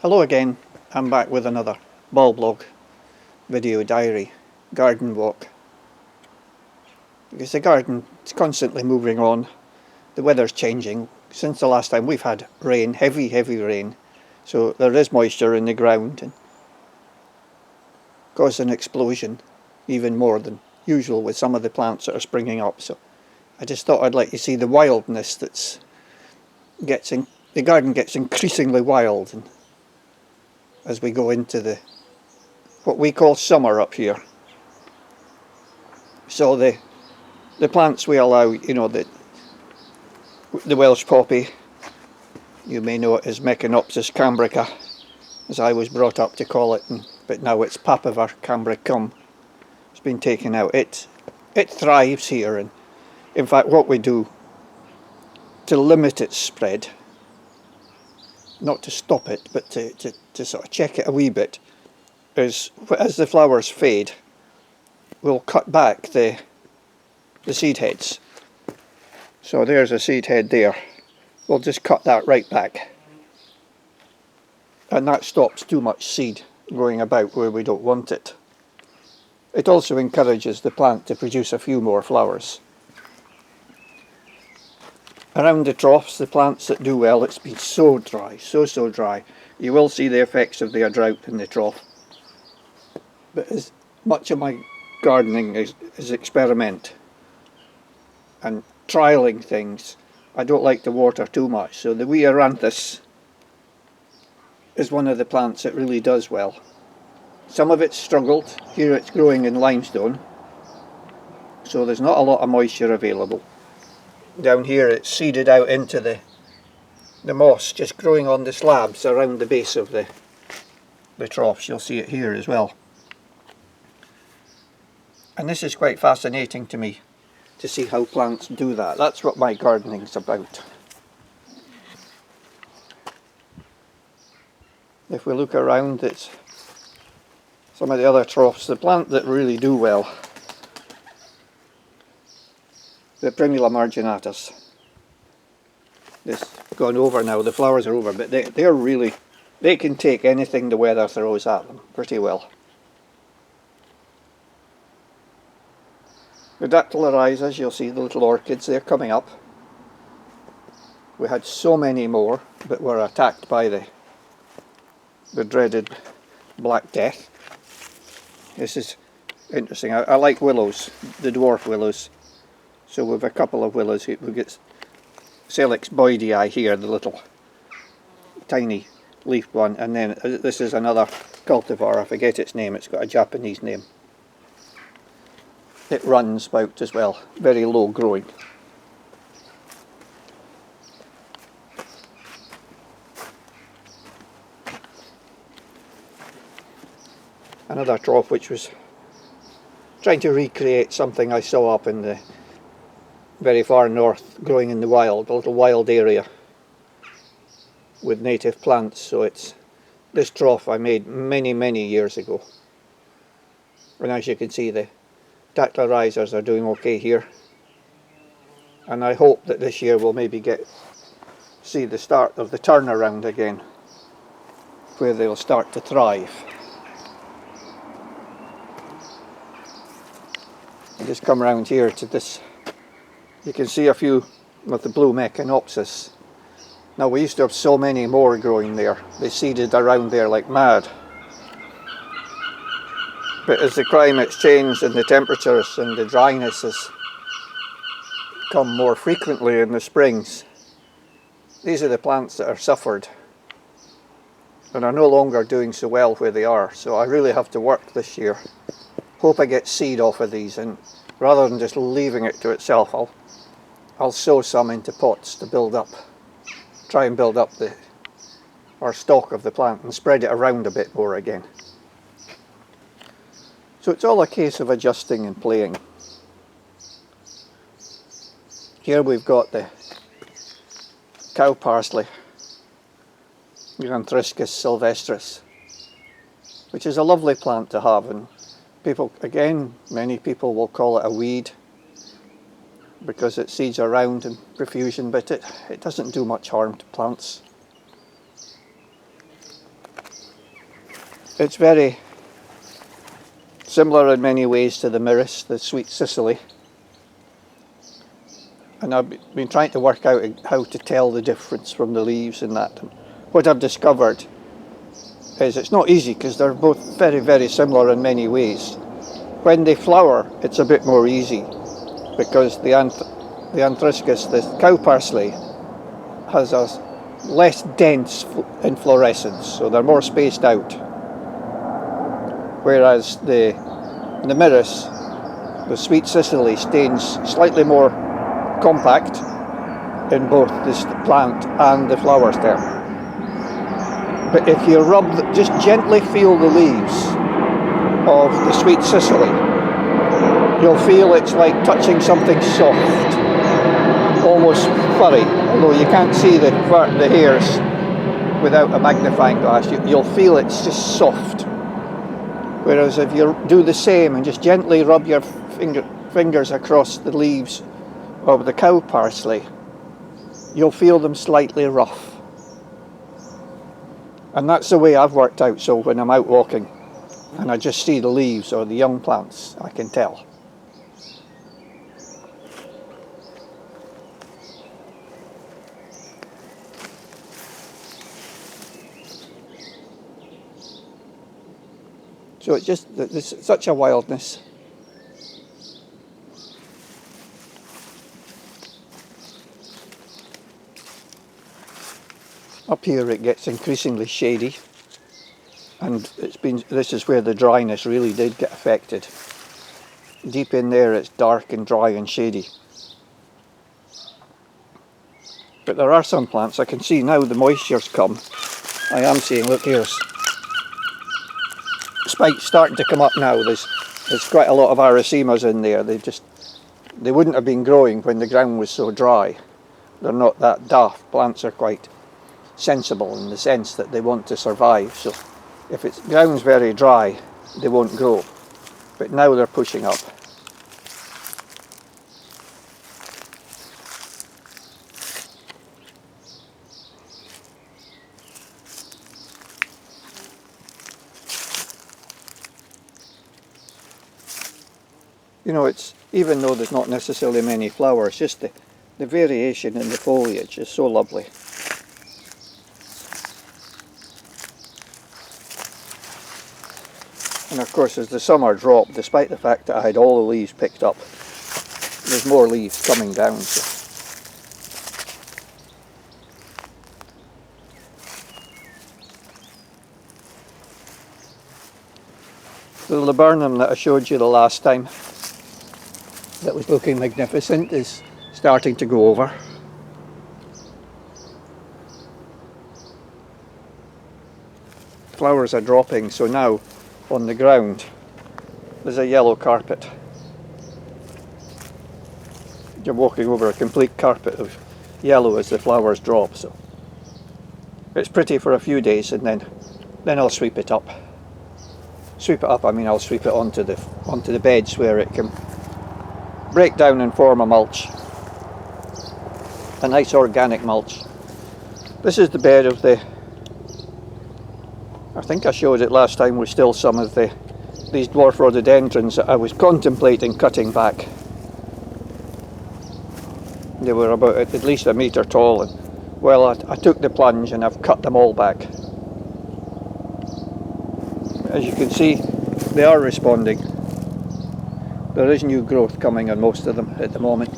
Hello again, I'm back with another ball blog, video diary, garden walk. Because the garden is constantly moving on, the weather's changing. Since the last time we've had rain, heavy rain, so there is moisture in the ground and caused an explosion, even more than usual with some of the plants that are springing up. So I just thought I'd let you see the wildness the garden gets increasingly wild, and as we go into what we call summer up here. So the plants we allow, the Welsh poppy, you may know it as Meconopsis cambrica, as I was brought up to call it, but now it's Papaver cambricum. It's been taken out. It thrives here, and in fact what we do to limit its spread, not to stop it, but to sort of check it a wee bit, is as the flowers fade, we'll cut back the seed heads. So there's a seed head there. We'll just cut that right back. And that stops too much seed going about where we don't want it. It also encourages the plant to produce a few more flowers. Around the troughs, the plants that do well, it's been so dry, so dry. You will see the effects of the drought in the trough. But as much of my gardening is experiment and trialling things, I don't like to water too much. So the wee aranthus is one of the plants that really does well. Some of it's struggled. Here it's growing in limestone, so there's not a lot of moisture available. Down here it's seeded out into the moss, just growing on the slabs around the base of the troughs. You'll see it here as well. And this is quite fascinating to me, to see how plants do that. That's what my gardening's about. If we look around, it's some of the other troughs, the plant that really do well, the Primula marginatus. This gone over now, the flowers are over, but they can take anything the weather throws at them pretty well. The dactylarizas, you'll see the little orchids, they're coming up. We had so many more, but were attacked by the dreaded Black Death. This is interesting. I like willows, the dwarf willows. So we've a couple of willows. We get Salix boydii here, the little tiny leafed one, and then this is another cultivar. I forget its name. It's got a Japanese name. It runs about as well, very low growing. Another trough which was trying to recreate something I saw up in the very far north, growing in the wild, a little wild area with native plants. So it's this trough I made many years ago, and as you can see the dactylarizas are doing okay here, and I hope that this year we'll maybe see the start of the turnaround again, where they'll start to thrive. And just come around here to this, you can see a few with the blue Meconopsis. Now we used to have so many more growing there. They seeded around there like mad. But as the climate's changed and the temperatures and the dryness has come more frequently in the springs, these are the plants that are suffered and are no longer doing so well where they are. So I really have to work this year. Hope I get seed off of these, and rather than just leaving it to itself, I'll sow some into pots to build up, try and build up our stock of the plant and spread it around a bit more again. So it's all a case of adjusting and playing. Here we've got the cow parsley, Xanthriscus sylvestris, which is a lovely plant to have, and many people will call it a weed because it seeds around in profusion, but it doesn't do much harm to plants. It's very similar in many ways to the Miris, the sweet Sicily. And I've been trying to work out how to tell the difference from the leaves and that. And what I've discovered is it's not easy because they're both very, very similar in many ways. When they flower, it's a bit more easy because the anthruscus, the cow parsley, has a less dense inflorescence, so they're more spaced out. Whereas the Miris, the sweet Sicily, stains slightly more compact in both the plant and the flower stem. But if you just gently feel the leaves of the sweet Sicily, you'll feel it's like touching something soft, almost furry, although you can't see the hairs without a magnifying glass. You'll feel it's just soft. Whereas if you do the same and just gently rub your fingers across the leaves of the cow parsley, you'll feel them slightly rough. And that's the way I've worked out, so when I'm out walking and I just see the leaves or the young plants, I can tell. So it's just, there's such a wildness. Up here it gets increasingly shady, and this is where the dryness really did get affected. Deep in there it's dark and dry and shady. But there are some plants, I can see now the moisture's come. I am seeing, look, here's spikes starting to come up now. There's quite a lot of arisemas in there. They wouldn't have been growing when the ground was so dry. They're not that daft. Plants are quite sensible in the sense that they want to survive. So if it's ground's very dry, they won't grow. But now they're pushing up. You know, it's, even though there's not necessarily many flowers, just the variation in the foliage is so lovely. And of course, as the summer dropped, despite the fact that I had all the leaves picked up, there's more leaves coming down. So. The laburnum that I showed you the last time, that was looking magnificent, is starting to go over. Flowers are dropping, so now on the ground there's a yellow carpet. You're walking over a complete carpet of yellow as the flowers drop, so it's pretty for a few days, and then I'll sweep it up. Sweep it up, I mean I'll sweep it onto the beds where it can break down and form a mulch, a nice organic mulch. This is the bed of I think I showed it last time, with still some of these dwarf rhododendrons that I was contemplating cutting back. They were about at least a metre tall, and well, I took the plunge and I've cut them all back. As you can see, they are responding. There is new growth coming on most of them at the moment.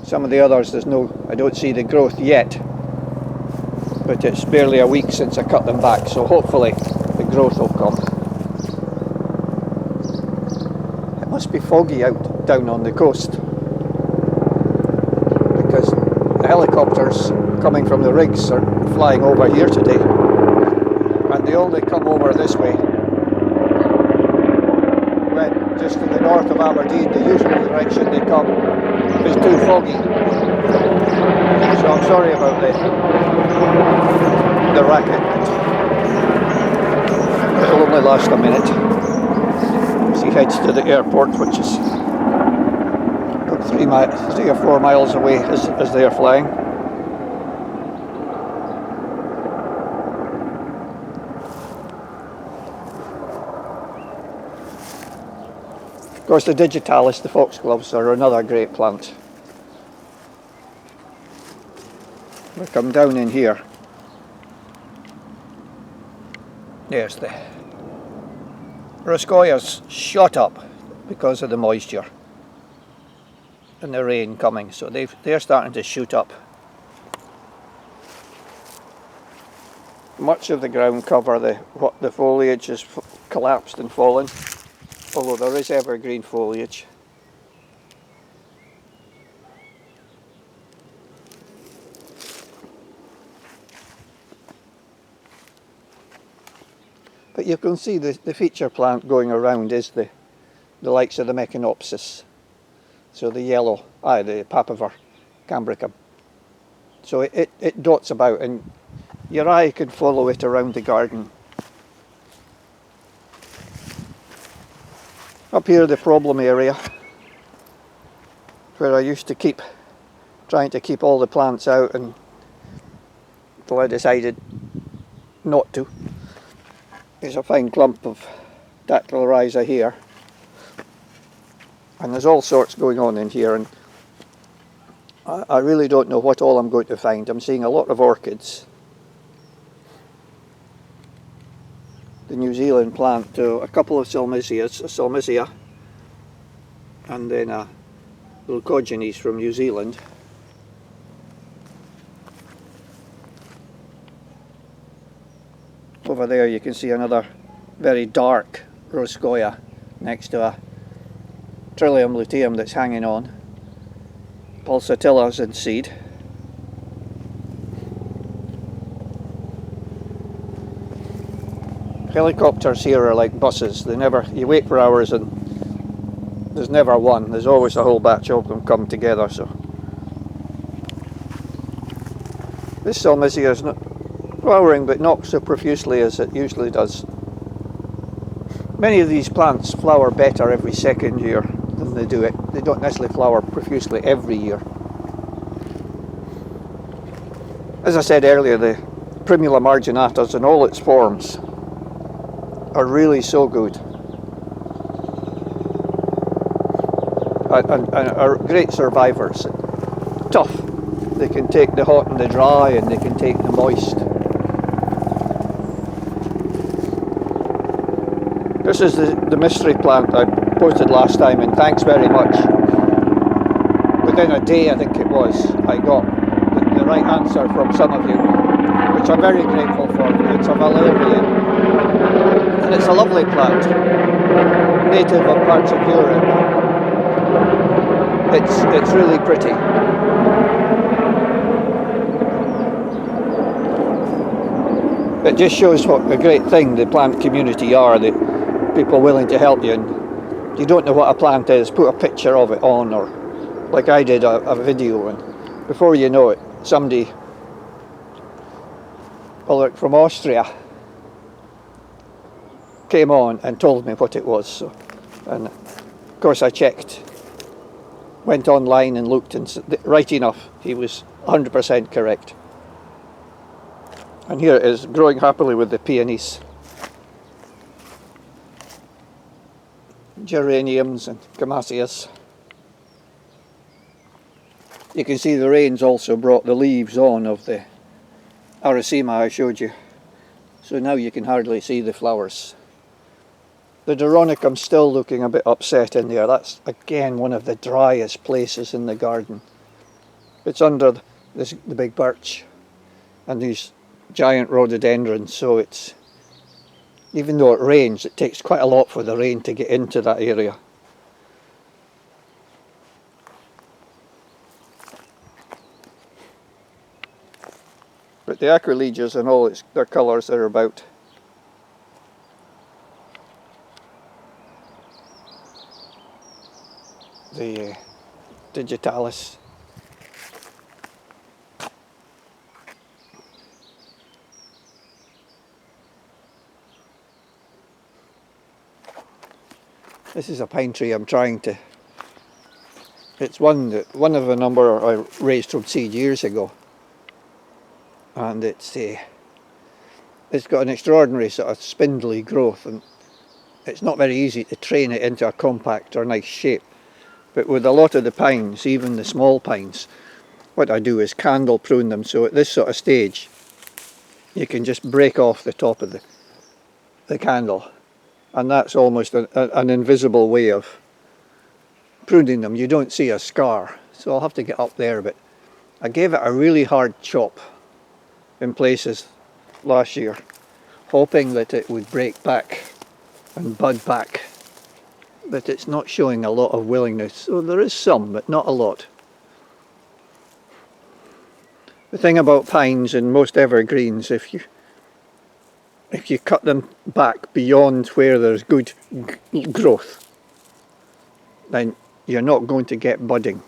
Some of the others, I don't see the growth yet, but it's barely a week since I cut them back, so hopefully the growth will come. It must be foggy out down on the coast, because the helicopters coming from the rigs are flying over here today, and they only come over this way. Just to the north of Aberdeen, the usual direction they come is too foggy. So I'm sorry about the racket. It'll only last a minute as he heads to the airport, which is about 3 or 4 miles away as they are flying. Of course, the digitalis, the foxgloves, are another great plant. We come down in here. There's the Roscoia's shot up because of the moisture and the rain coming, so they're starting to shoot up. Much of the ground cover, the foliage is collapsed and fallen, although there is evergreen foliage. But you can see the feature plant going around is the likes of the Mechanopsis. So the yellow, the Papaver cambricum. So it dots about, and your eye could follow it around the garden. Up here, the problem area, where I used to trying to keep all the plants out, until I decided not to. There's a fine clump of Dactylorhiza here, and there's all sorts going on in here, and I really don't know what all I'm going to find. I'm seeing a lot of orchids, the New Zealand plant, a couple of Salmisias, a Salmisia, and then a Leucogenes from New Zealand. Over there you can see another very dark Roscoia next to a Trillium luteum that's hanging on. Pulsatilla's in seed. Helicopters here are like buses. You wait for hours and there's never one. There's always a whole batch of them come together. So this Salmisia is not flowering, but not so profusely as it usually does. Many of these plants flower better every second year than they do it. They don't necessarily flower profusely every year. As I said earlier, the Primula marginatas in all its forms are really so good, and are great survivors. Tough. They can take the hot and the dry, and they can take the moist. This is the mystery plant I posted last time, and thanks very much. Within a day, I think it was, I got the right answer from some of you, which I'm very grateful for. It's a valerian, and it's a lovely plant, native of parts of Europe. It's really pretty. It just shows what a great thing the plant community are, that people willing to help you, and if you don't know what a plant is, put a picture of it on, or like I did, a video, and before you know it, somebody from Austria came on and told me what it was. So, and of course I checked, went online and looked, and right enough, he was 100% correct. And here it is, growing happily with the peonies, geraniums and gamaceas. You can see the rains also brought the leaves on of the Aracema I showed you, so now you can hardly see the flowers. The Doronicum's still looking a bit upset in there. That's again one of the driest places in the garden. It's under the big birch and these giant rhododendrons, so it's, even though it rains, it takes quite a lot for the rain to get into that area. But the acrolegias and all their colours are about. The digitalis. This is a pine tree I'm trying to, it's one of a number I raised from seed years ago, and it's got an extraordinary sort of spindly growth, and it's not very easy to train it into a compact or nice shape. But with a lot of the pines, even the small pines, what I do is candle prune them, so at this sort of stage you can just break off the top of the candle, and that's almost an invisible way of pruning them. You don't see a scar, so I'll have to get up there a bit. I gave it a really hard chop in places last year, hoping that it would break back and bud back, but it's not showing a lot of willingness. So there is some, but not a lot. The thing about pines and most evergreens, if you cut them back beyond where there's good growth, then you're not going to get budding.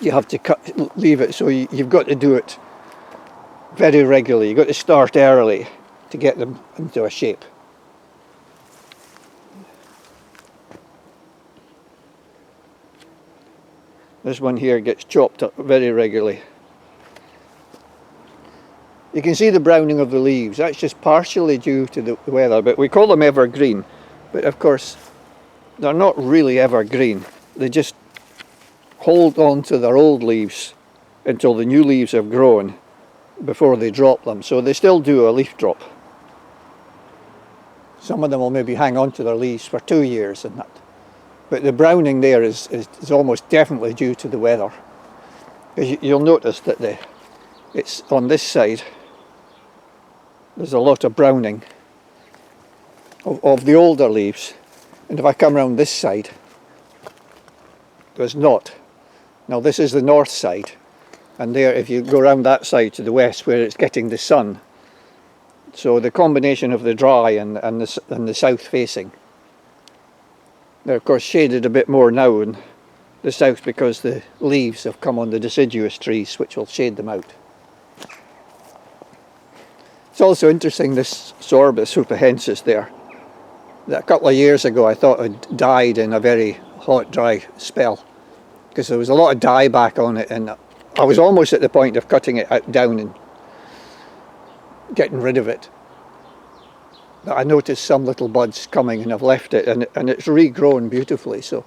You have to leave it, so you've got to do it very regularly. You've got to start early to get them into a shape. This one here gets chopped up very regularly. You can see the browning of the leaves. That's just partially due to the weather, but we call them evergreen. But of course, they're not really evergreen. They just hold on to their old leaves until the new leaves have grown before they drop them. So they still do a leaf drop. Some of them will maybe hang on to their leaves for 2 years and that. But the browning there is almost definitely due to the weather. You'll notice that it's on this side, there's a lot of browning of the older leaves. And if I come around this side, there's not. Now this is the north side, and there, if you go around that side to the west where it's getting the sun, so the combination of the dry and the south facing, they're of course shaded a bit more now in the south because the leaves have come on the deciduous trees, which will shade them out. It's also interesting, this Sorbus hupahensis there, that a couple of years ago I thought had died in a very hot, dry spell, because there was a lot of dieback on it, and I was almost at the point of cutting it down and getting rid of it. But I noticed some little buds coming, and I've left it, and it's regrown beautifully. So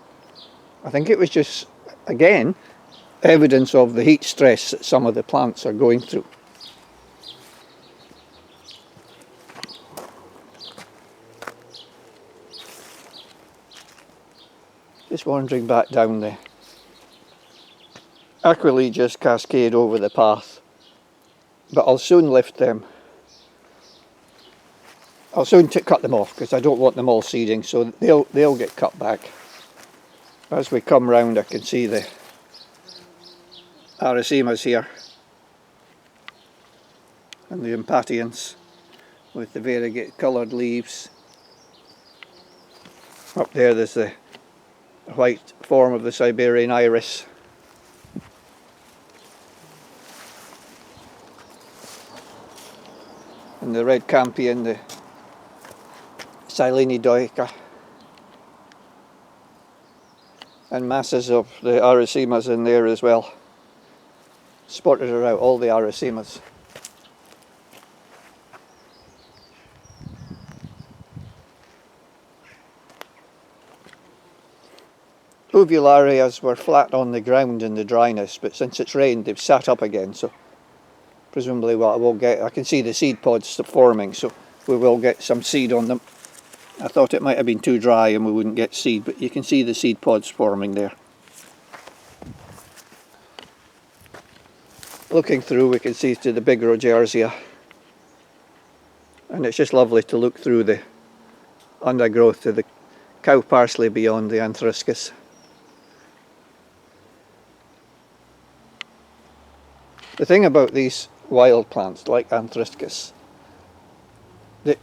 I think it was just, again, evidence of the heat stress that some of the plants are going through. Just wandering back down the Aquilegias cascade over the path, but I'll soon lift them. I'll soon cut them off because I don't want them all seeding, so they'll get cut back. As we come round, I can see the Aracemas here and the Impatiens with the variegated coloured leaves. Up there's the white form of the Siberian iris. And the red campion, the Silene dioica. And masses of the Aracemas in there as well. Spotted around all the Aracemas. Uvularias were flat on the ground in the dryness, but since it's rained they've sat up again, so presumably what I will get, I can see the seed pods forming, so we will get some seed on them. I thought it might have been too dry and we wouldn't get seed, but you can see the seed pods forming there. Looking through, we can see to the big Rogerzia, and it's just lovely to look through the undergrowth to the cow parsley beyond the anthruscus. The thing about these wild plants like anthruscus,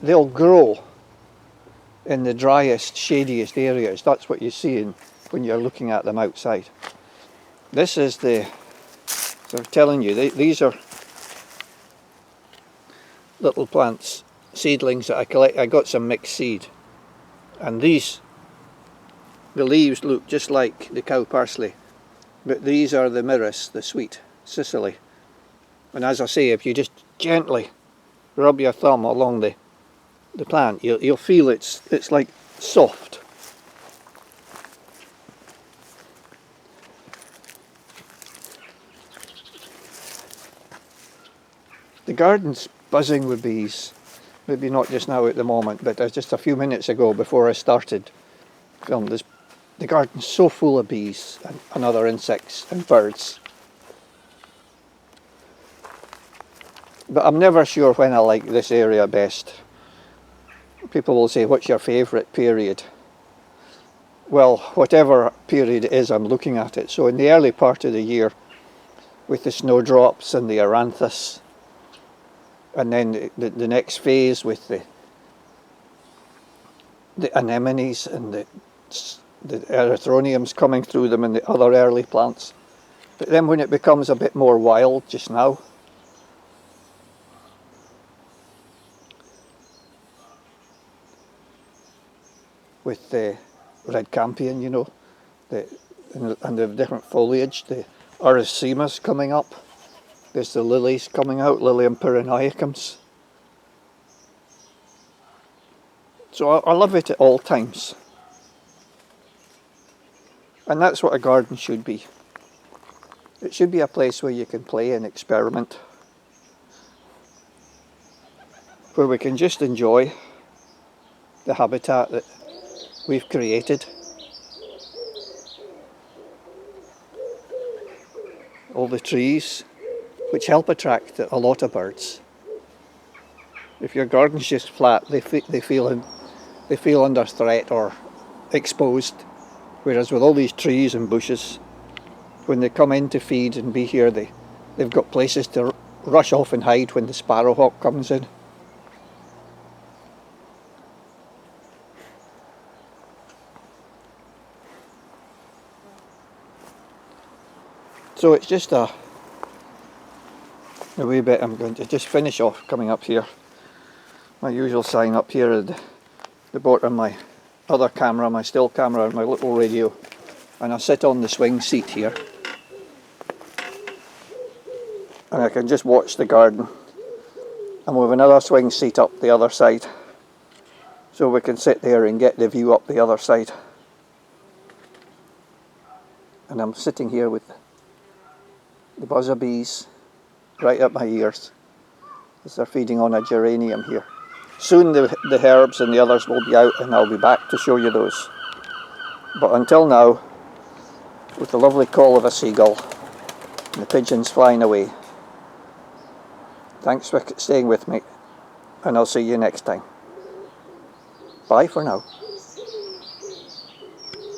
they'll grow in the driest, shadiest areas. That's what you see when you're looking at them outside. This is the, so I'm telling you, these are little plants, seedlings that I collect. I got some mixed seed, and the leaves look just like the cow parsley, but these are the myrrhis, the sweet Sicily. And as I say, if you just gently rub your thumb along the the plant, you'll feel it's like soft. The garden's buzzing with bees. Maybe not just now at the moment, but just a few minutes ago before I started filming this. The garden's so full of bees and other insects and birds. But I'm never sure when I like this area best. People will say, what's your favourite period? Well, whatever period it is, I'm looking at it. So in the early part of the year, with the snowdrops and the aranthus, and then the next phase with the anemones and the erythroniums coming through them and the other early plants. But then when it becomes a bit more wild just now, with the red campion, you know, and the different foliage, the erythemas coming up, there's the lilies coming out, Lilium pyrenaicums. So I love it at all times. And that's what a garden should be. It should be a place where you can play and experiment, where we can just enjoy the habitat that we've created. All the trees, which help attract a lot of birds. If your garden's just flat, they feel under threat or exposed. Whereas with all these trees and bushes, when they come in to feed and be here, they've got places to rush off and hide when the sparrowhawk comes in. So it's just a wee bit. I'm going to just finish off coming up here. My usual sign up here at the bottom of my other camera, my still camera and my little radio. And I sit on the swing seat here. And I can just watch the garden. And we have another swing seat up the other side. So we can sit there and get the view up the other side. And I'm sitting here with the buzz of bees right up my ears as they're feeding on a geranium here. Soon the herbs and the others will be out and I'll be back to show you those. But until now, with the lovely call of a seagull and the pigeons flying away, thanks for staying with me, and I'll see you next time. Bye for now.